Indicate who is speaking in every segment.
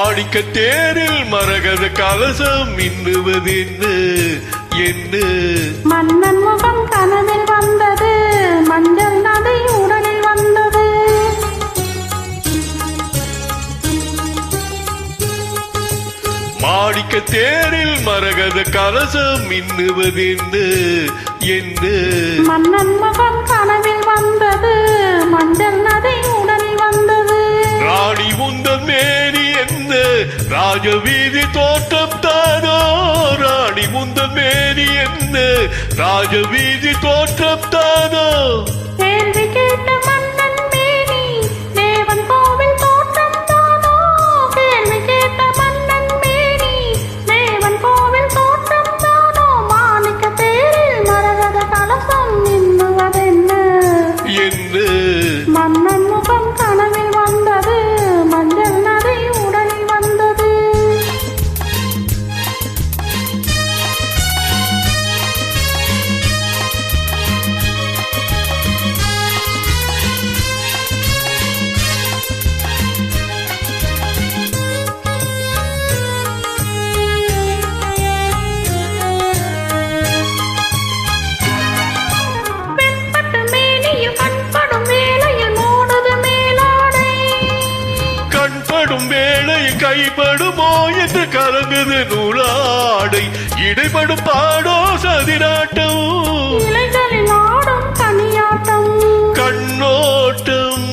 Speaker 1: மாணிக்க தேரில் மரகத கலசம் மின்னுவதென்ன என்ன
Speaker 2: மன்னன் முகம் கனவில் வந்தது மஞ்சள் நதி உடலில் வந்தது
Speaker 1: மாணிக்க தேரில் மரகத கலசம் மின்னுவதென்ன என்ன
Speaker 2: மன்னன் முகம் கனவில் வந்தது மஞ்சள் நதி உடலில் வந்தது
Speaker 1: ராணி உந்தன் மேனி என்ன ராஜவீதி தோட்டம் தானோ ராணி முந்தன் மேனி என்ன ராஜவீதி தோட்டம் தானோ
Speaker 2: கேள்வி கேட்ட மன்னன் மேனி தேவன் கோவில் தோட்டம் தானோ கேள்வி கேட்ட மன்னன் மேனி தேவன் கோவில் தோட்டம் தானோ மாணிக்க தேரில் மரகத கலசம் மின்னுவதென்ன
Speaker 1: என்ன
Speaker 2: மன்னன் முகம் கனவில் வந்தது மஞ்சள் நதி உடலில் வந்தது வெண்பட்டு மேனியும் கண்படும் வேளையில் மூடுது மேலாடை
Speaker 1: கண்படும் வேளை கைப்படுமோ என்று கலங்குது நூலாடை இடைப்படும் பாடோ சதிராட்டம்
Speaker 2: இலைகளில் ஆடும் கனியாட்டம்
Speaker 1: கண்ணோட்டம்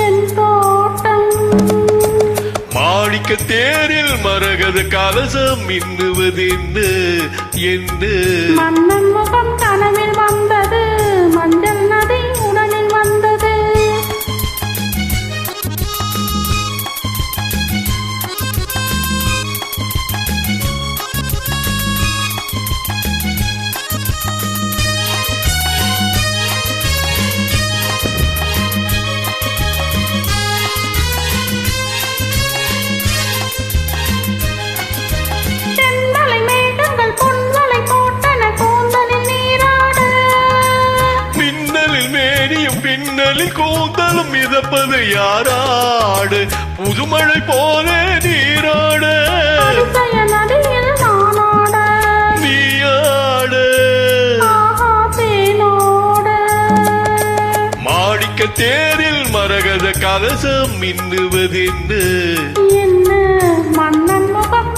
Speaker 2: என் தோட்டம்
Speaker 1: மாணிக்க தேரில் மரகத கலசம் மின்னுவதென்ன என்ன
Speaker 2: மன்னன் முகம் கனவில் வந்தது மஞ்சள் நதி உடலில் வந்தது தென்மலை மேகங்கள் பொன்மலை போட்டன கூந்தலில் நீராட
Speaker 1: மின்னலில் மேனியும் பின்னலில் கூந்தலும் மிதப்பது யாராடு புதுமழை போல நீராட
Speaker 2: அதிசய நதியில் நானாட
Speaker 1: நீயாட
Speaker 2: ஆஹா தேனோட
Speaker 1: மாணிக்க தேரில் மரகத கலசம் மின்னுவதென்ன
Speaker 2: என்ன மன்னன் முகம்